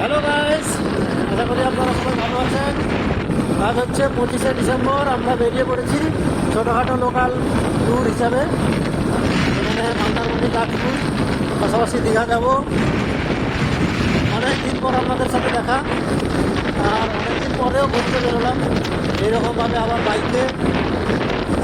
Hello guys, আশা করি আপনারা সবাই ভালো আছেন। আজ হচ্ছে 25শে ডিসেম্বর। আমরা বেরিয়ে পড়েছি ছোটোখাটো লোকাল ট্যুর হিসাবে। এখানে মন্দারমণি, তাজপুর, পাশাপাশি দীঘা যাব। অনেকদিন পর আপনাদের সাথে দেখা, আর অনেকদিন পরেও ঘুরতে বেরোলাম এইরকমভাবে আবার বাইকে।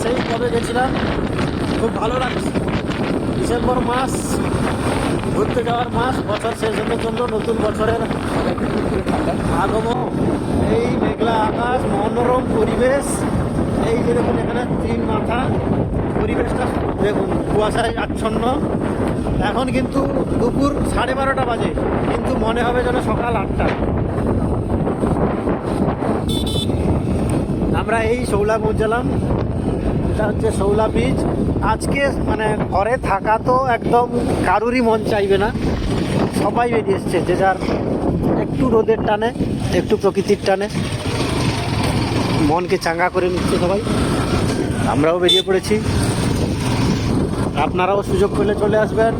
সেই কবে গেছিলাম, খুব ভালো লাগছে। ডিসেম্বর মাস ঘুরতে যাওয়ার মাস, বছর শেষ হতে জন্য নতুন বছরের আগমন। এই মেঘলা আকাশ, মনোরম পরিবেশ। এই যে দেখুন এখানে 3 মাথা, পরিবেশটা দেখুন কুয়াশায় আচ্ছন্ন। এখন কিন্তু দুপুর 12:30 বাজে, কিন্তু মনে হবে যেন সকাল 8টা। আমরা এই শৌলা পৌঁছালাম। এটা হচ্ছে শৌলা বীচ। আজকে মানে ঘরে থাকা তো একদম কারুরই মন চাইবে না, সবাই বেরিয়ে এসছে যে যার একটু রোদের টানে, একটু প্রকৃতির টানে মনকে চাঙ্গা করে নিচ্ছে সবাই। আমরাও বেরিয়ে পড়েছি। আপনারাও সুযোগ পেলে চলে আসবেন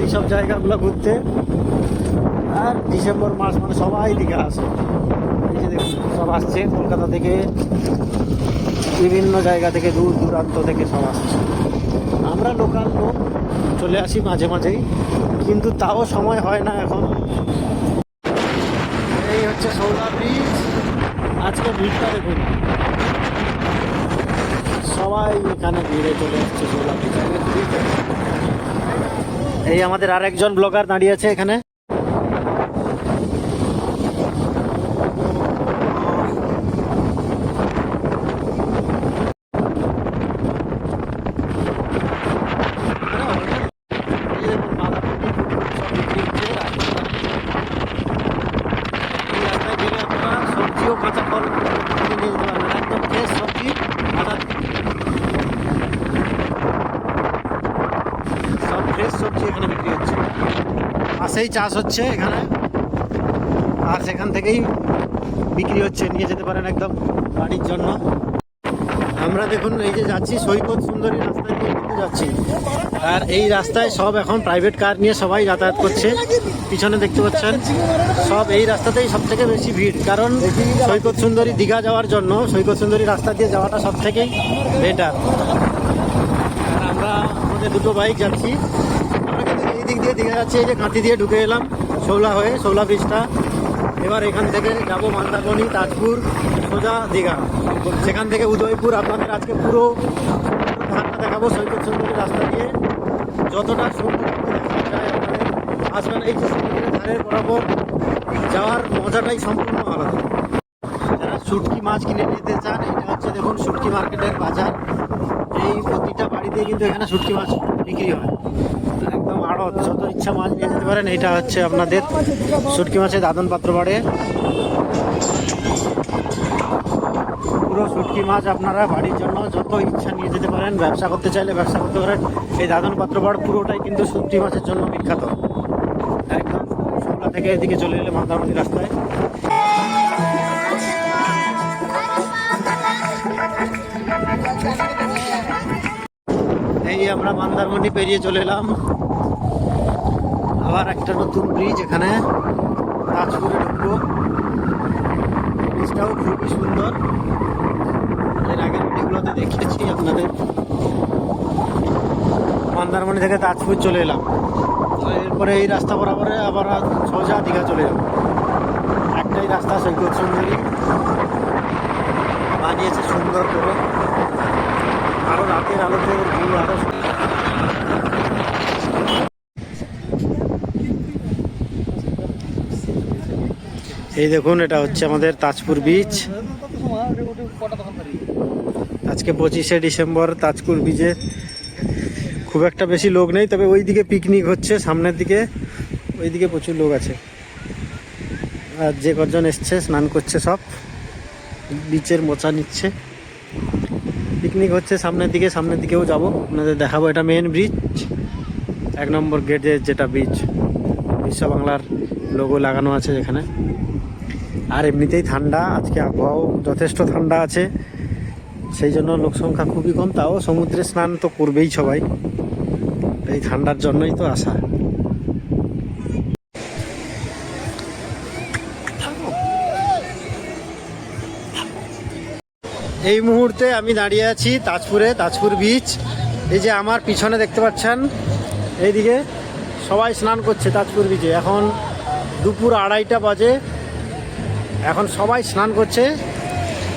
এইসব জায়গাগুলো ঘুরতে। আর ডিসেম্বর মাস মানে সবাই দিকে আসে। এই যে দেখুন সব আসছে কলকাতা থেকে, বিভিন্ন জায়গা থেকে, দূর দূরান্ত থেকে সব আসছে। আমরা লোকাল লোক চলে আসি মাঝে মাঝেই, কিন্তু তাও সময় হয় না এখন। এই হচ্ছে শৌলা ব্রিজ। আজকে ভিড়টা দেখুন, সবাই এখানে ভিড়ে চলে আসছে শৌলা ব্রিজ। এই আমাদের আরেকজন ব্লগার দাঁড়িয়ে আছে এখানে। কাঁচা ফল কিনে নিতে পারবেন, একদম ফ্রেশ সবজি। সব ফ্রেশ সবজি এখানে বিক্রি হচ্ছে, পাশেই চাষ হচ্ছে এখানে, আর সেখান থেকেই বিক্রি হচ্ছে, নিয়ে যেতে পারেন একদম বাড়ির জন্য। আমরা দেখুন এই যে যাচ্ছি সৈকত সুন্দরী রাস্তা দিয়ে কিন্তু যাচ্ছি, আর এই রাস্তায় সব এখন প্রাইভেট কার নিয়ে সবাই যাতায়াত করছে। পিছনে দেখতে পাচ্ছেন সব এই রাস্তাতেই সব থেকে বেশি ভিড়, কারণ সৈকত সুন্দরী দীঘা যাওয়ার জন্য সৈকত সুন্দরী রাস্তা দিয়ে যাওয়াটা সব থেকেই বেটার। আর আমরা আমাদের দুটো বাইক যাচ্ছি। আমরা কিন্তু এই দিক দিয়ে দীঘা যাচ্ছি, এই যে কাঁথি দিয়ে ঢুকে এলাম শৌলা হয়ে, শৌলা ব্রিজটা। এবার এখান থেকে যাব মন্দারমণি, তাজপুর, সোজা দীঘা। সেখান থেকে উদয়পুর। আপনাদের আজকে পুরো ধারটা দেখাবো সৈকত সুন্দরী রাস্তা দিয়ে, যতটা সুন্দর দেখা যায়। আসবেন, এই যে সমুদ্রের ধারের বরাবর যাওয়ার মজাটাই সম্পূর্ণ আলাদা। যারা শুটকি মাছ কিনে নিতে চান, এটা হচ্ছে দেখুন শুটকি মার্কেটের বাজার। এই প্রতিটা বাড়িতে কিন্তু এখানে শুটকি মাছ বিক্রি হয়, একদম আড়ত, যত ইচ্ছা মাছ নিয়ে যেতে পারেন। এটা হচ্ছে আপনাদের শুটকি মাছের দাদন পাত্র বাড়ে। পুরো শুটকি মাছ আপনারা বাড়ির জন্য যত ইচ্ছা নিয়ে যেতে পারেন, ব্যবসা করতে চাইলে ব্যবসা করতে পারেন। এই দাদন পাত্র বাড় পুরোটাই কিন্তু শুটকি মাছের জন্য বিখ্যাত। একদম শৌলা থেকে এদিকে চলে এলে মন্দারমণি রাস্তায়। এই আমরা মন্দারমণি পেরিয়ে চলে এলাম। আবার একটা নতুন ব্রিজ এখানে, তাজপুরে ঢুকবো। ব্রিজটাও খুবই সুন্দর, এর আগের ভিডিওগুলোতে দেখিয়েছি আপনাদের। মন্দারমণি থেকে তাজপুর চলে এলাম, এরপরে এই রাস্তা বরাবরে আবার সোজা দীঘা চলে যাব। একটাই রাস্তা, সৈকত সুন্দরী বানিয়েছে সুন্দর করে, আরও রাতের আলোতে ভিউ আরও। এই দেখুন এটা হচ্ছে আমাদের তাজপুর বিচ। আজকে 25শে ডিসেম্বর। তাজপুর বিচে খুব একটা বেশি লোক নেই, তবে ওই দিকে পিকনিক হচ্ছে, সামনের দিকে ওই দিকে প্রচুর লোক আছে। আর যে কজন এসছে স্নান করছে, সব বিচের মজা নিচ্ছে। পিকনিক হচ্ছে সামনের দিকে, সামনের দিকেও যাব, আপনাদের দেখাবো। এটা মেন ব্রিজ, 1 নম্বর গেটের যেটা ব্রিজ, বিশ্ব বাংলার লোগো লাগানো আছে এখানে। আর এমনিতেই ঠান্ডা, আজকে আবহাওয়াও যথেষ্ট ঠান্ডা আছে, সেই জন্য লোক সংখ্যা খুবই কম। তাও সমুদ্রে স্নান তো করবেই সবাই, এই ঠান্ডার জন্যই তো আসা। এই মুহূর্তে আমি দাঁড়িয়ে আছি তাজপুরে, তাজপুর বিচ। এই যে আমার পিছনে দেখতে পাচ্ছেন, এইদিকে সবাই স্নান করছে তাজপুর বিচে। এখন দুপুর 2:30 বাজে, এখন সবাই স্নান করছে।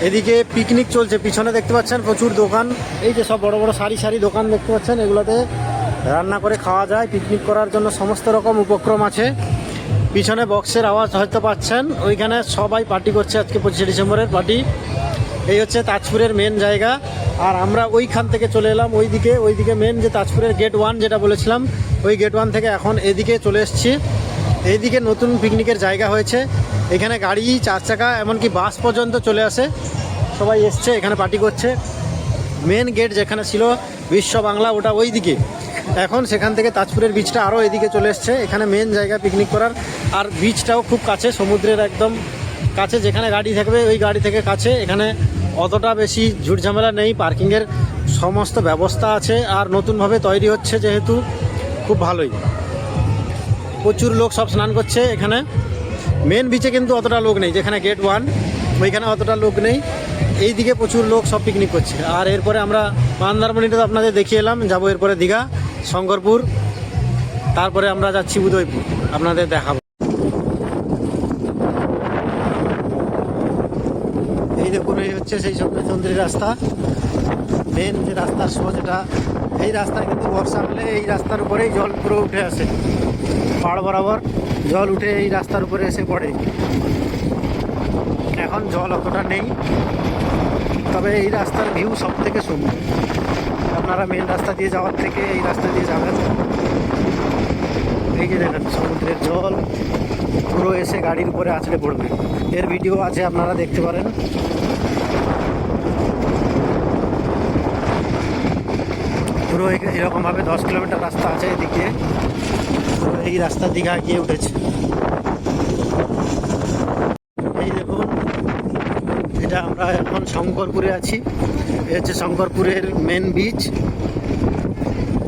এদিকে পিকনিক চলছে, পিছনে দেখতে পাচ্ছেন প্রচুর দোকান। এই যে সব বড় বড় সারি সারি দোকান দেখতে পাচ্ছেন, এগুলোতে রান্না করে খাওয়া যায়। পিকনিক করার জন্য সমস্ত রকম উপক্রম আছে। পিছনে বক্সের আওয়াজ হয়তো পাচ্ছেন, ওইখানে সবাই পার্টি করছে আজকে 25শে ডিসেম্বরের পার্টি। এই হচ্ছে তাজপুরের মেন জায়গা। আর আমরা ওইখান থেকে চলে এলাম ওইদিকে মেন যে তাজপুরের গেট 1 যেটা বলেছিলাম, ওই গেট 1 থেকে এখন এদিকে চলে এসেছি। এইদিকে নতুন পিকনিকের জায়গা হয়েছে, এখানে গাড়ি, 4 চাকা, এমনকি বাস পর্যন্ত চলে আসে। সবাই এসছে, এখানে পার্টি করছে। মেন গেট যেখানে ছিল বিশ্ব বাংলা, ওটা ওই দিকে। এখন সেখান থেকে তাজপুরের বিচটা আরও এদিকে চলে এসছে। এখানে মেন জায়গা পিকনিক করার। আর বিচটাও খুব কাছে, সমুদ্রের একদম কাছে। যেখানে গাড়ি থাকবে ওই গাড়ি থেকে কাছে। এখানে অতটা বেশি ঝুটঝামেলা নেই, পার্কিংয়ের সমস্ত ব্যবস্থা আছে। আর নতুনভাবে তৈরি হচ্ছে যেহেতু, খুব ভালোই। প্রচুর লোক সব স্নান করছে এখানে। মেন বিচে কিন্তু অতটা লোক নেই, যেখানে গেট 1 ওইখানে অতটা লোক নেই। এই দিকে প্রচুর লোক সব পিকনিক করছে। আর এরপরে আমরা মন্দারমণিটা তো আপনাদের দেখিয়ে এলাম, যাবো এরপরে দীঘা, শঙ্করপুর, তারপরে আমরা যাচ্ছি উদয়পুর, আপনাদের দেখাবো। এই দেখুন, এই হচ্ছে সেই চন্দ্রী রাস্তা, মেন যে রাস্তার সোজ এটা। এই রাস্তায় কিন্তু বর্ষা হলে এই রাস্তার উপরেই জল পুরো উঠে আসে, পাড় বরাবর জল উঠে এই রাস্তার উপরে এসে পড়ে। এখন জল অতটা নেই, তবে এই রাস্তার ভিউ সব থেকে সুন্দর। আপনারা মেন রাস্তা দিয়ে যাওয়ার থেকে এই রাস্তা দিয়ে যাবেন। এই যে দেখেন সমুদ্রের জল পুরো এসে গাড়ির উপরে আছড়ে পড়বে। এর ভিডিও আছে, আপনারা দেখতে পারেন। পুরো এরকমভাবে 10 কিলোমিটার রাস্তা আছে এদিকে। এই রাস্তার দিঘা গিয়ে উঠেছে। এই দেখুন, এটা আমরা এখন শঙ্করপুরে আছি। এ হচ্ছে শঙ্করপুরের মেন বিচ,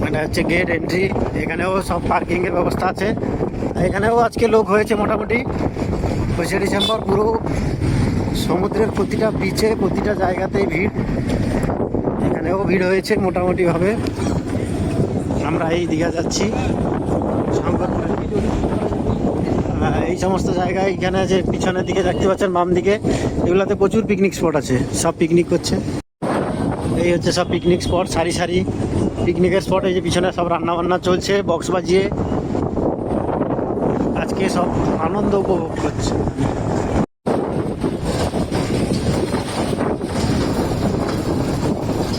এটা হচ্ছে গেট এন্ট্রি। এখানেও সব পার্কিংয়ের ব্যবস্থা আছে। এখানেও আজকে লোক হয়েছে মোটামুটি। 25শে ডিসেম্বর পুরো সমুদ্রের প্রতিটা বিচে, প্রতিটা জায়গাতেই ভিড়। এখানেও ভিড় হয়েছে মোটামুটিভাবে। আমরা এই দীঘা যাচ্ছি, শঙ্করপুরে। এই সমস্ত জায়গায় এখানে যে পিছনের দিকে দেখতে পাচ্ছেন, বাম দিকে, এগুলোতে প্রচুর পিকনিক স্পট আছে, সব পিকনিক করছে। এই হচ্ছে সব পিকনিক স্পট, সারি সারি পিকনিকের স্পট। এই যে পিছনে সব রান্না বান্না চলছে, বক্স বাজিয়ে আজকে সব আনন্দ উপভোগ করছে।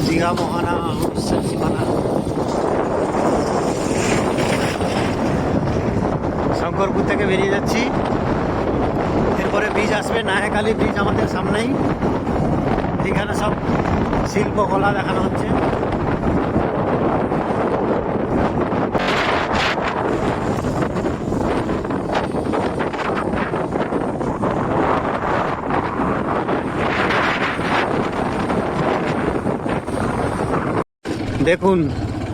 দীঘা মোহনা সীমানা, শঙ্করপুর থেকে বেরিয়ে যাচ্ছি। এরপরে ব্রিজ আসবে, নায়াকালী ব্রিজ আমাদের সামনেই। এখানে সব শিল্পকলা দেখানো হচ্ছে। দেখুন,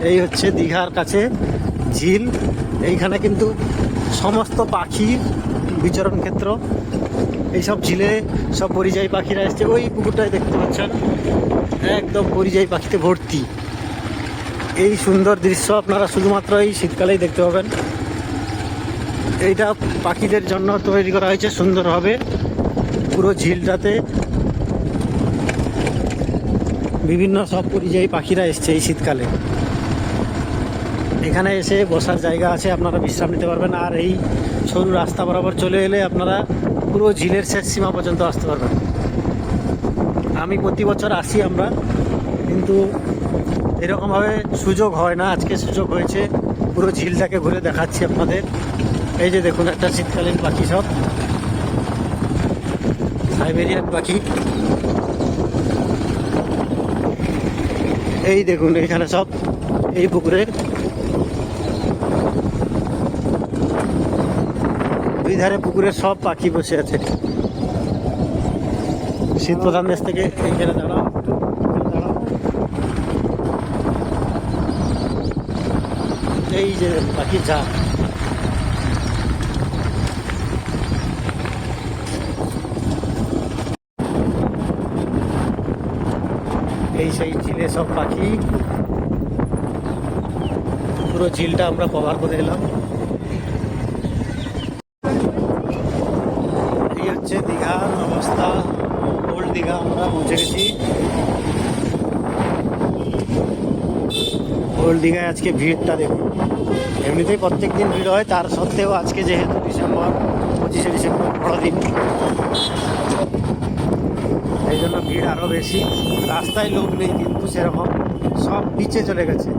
এই হচ্ছে দীঘার কাছে ঝিল। এইখানে কিন্তু সমস্ত পাখির বিচরণ ক্ষেত্র। এইসব ঝিলে সব পরিযায়ী পাখিরা এসছে। ওই পুকুরটায় দেখতে পাচ্ছেন, একদম পরিযায়ী পাখিতে ভর্তি। এই সুন্দর দৃশ্য আপনারা শুধুমাত্র এই শীতকালেই দেখতে পাবেন। এইটা পাখিদের জন্য তৈরি করা হয়েছে সুন্দরভাবে। পুরো ঝিলটাতে বিভিন্ন সব পরিযায়ী পাখিরা এসছে এই শীতকালে। এখানে এসে বসার জায়গা আছে, আপনারা বিশ্রাম নিতে পারবেন। আর এই সরু রাস্তা বরাবর চলে এলে আপনারা পুরো ঝিলের শেষ সীমা পর্যন্ত আসতে পারবেন। আমি প্রতি বছর আসি আমরা, কিন্তু এরকমভাবে সুযোগ হয় না। আজকে সুযোগ হয়েছে, পুরো ঝিলটাকে ঘুরে দেখাচ্ছি আপনাদের। এই যে দেখুন, একটা শীতকালীন পাখি, সব সাইবেরিয়ান পাখি। এই দেখুন, এখানে সব এই পুকুরের দুই ধারে পুকুরের সব পাখি বসে আছে। শীত প্রধান দেশ থেকে এইখানে দাঁড়াও, এই যে পাখির ঝাঁক। সেই ঝিলে সব পাখি, পুরো ঝিলটা আমরা কভার করে এলাম। এই হচ্ছে দীঘার অবস্থা, ওল্ড দীঘা আমরা পৌঁছে গেছি। ওল্ড দীঘায় আজকে ভিড়টা দেখুন, এমনিতেই প্রত্যেক দিন ভিড় হয়, তার সত্ত্বেও আজকে যেহেতু ডিসেম্বর, 25শে ডিসেম্বর বড়দিন, এই জন্য ভিড় আরও বেশি। রাস্তায় লোক নেই কিন্তু সেরকম, সব বিচে চলে গেছে,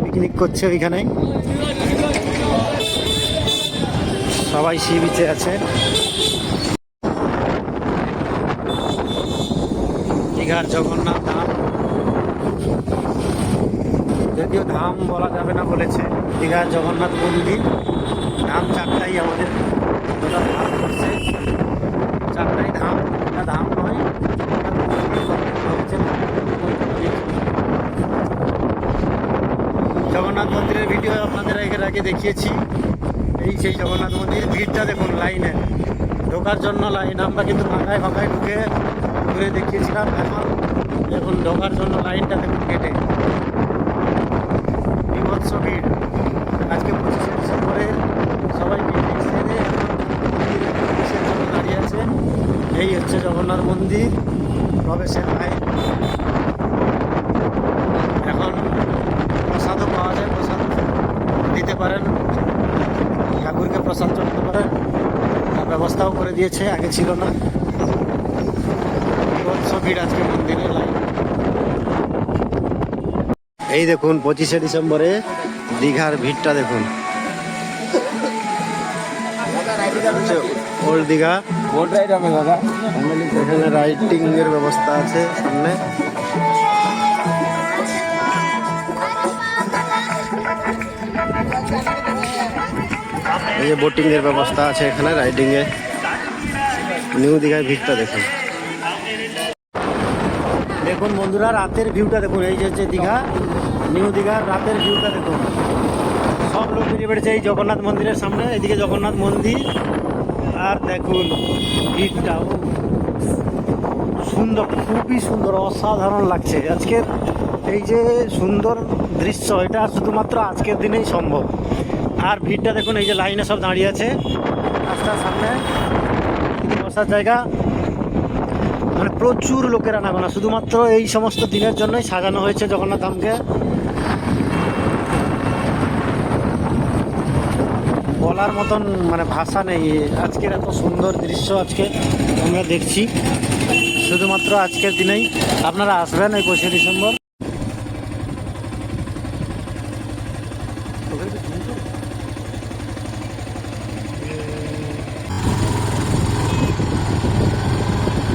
পিকনিক করছে ওইখানেই, সবাই সি বিচে আছে। দীঘার জগন্নাথ ধাম, যদিও ধাম বলা যাবে না বলেছে, দীঘার জগন্নাথ মন্দির। ধাম চারটাই আমাদের টোটাল ধাম করছে, চারটাই ধাম, এটা ধাম নয়। জগন্নাথ মন্দিরের ভিডিও আপনাদের এর আগে দেখিয়েছি, এই সেই জগন্নাথ মন্দির। ভিড়টা দেখুন, লাইনে ঢোকার জন্য লাইন, আমরা কিন্তু ফাঁকায় ফাঁকায় ঢুকে ঘুরে দেখিয়েছিলাম। এখন দেখুন ঢোকার জন্য লাইনটা দেখুন কেটে, বিভৎস ভিড়। আজকে 25শে ডিসেম্বরে সবাই পিকনিক সেরে প্রবেশের জন্য দাঁড়িয়ে আছে। এই হচ্ছে জগন্নাথ মন্দির প্রবেশের লাইন। এখন প্রসাদও পাওয়া যায়, প্রসাদ দিতে পারেন, ঠাকুরকে প্রসাদ চড়তে পারেন, তার ব্যবস্থাও করে দিয়েছে, আগে ছিল না। বিভৎস ভিড় আজকে মন্দিরে লাইন। এই দেখুন 25শে ডিসেম্বরে দীঘার ভিড়টা দেখুন, ওল্ড দীঘা। এখানে রাইডিং এর ব্যবস্থা আছে সামনে। এই যে বোটিং এর ব্যবস্থা আছে এখানে, রাইডিং এ। নিউ দীঘার ভিড়টা দেখুন, দেখুন বন্ধুরা রাতের ভিউটা দেখুন। এই যে হচ্ছে দীঘা, নিউ দীঘার রাতের ভিউটা দেখুন। সব লোক বেরিয়ে পড়েছে এই জগন্নাথ মন্দিরের সামনে, এদিকে জগন্নাথ মন্দির, আর দেখুন ভিড়টাও সুন্দর, খুবই সুন্দর, অসাধারণ লাগছে। আজকের এই যে সুন্দর দৃশ্য, এটা শুধুমাত্র আজকের দিনেই সম্ভব। আর ভিড়টা দেখুন, এই যে লাইনে সব দাঁড়িয়ে আছে রাস্তার সামনে, বসার জায়গা, মানে প্রচুর লোকের আনাগোনা, শুধুমাত্র এই সমস্ত দিনের জন্যই সাজানো হয়েছে জগন্নাথ ধামকে। বলার মতন মানে ভাষা নেই, আজকের এত সুন্দর দৃশ্য আজকে আমরা দেখছি, শুধুমাত্র আজকের দিনেই। আপনারা আসবেন এই 25শে ডিসেম্বর।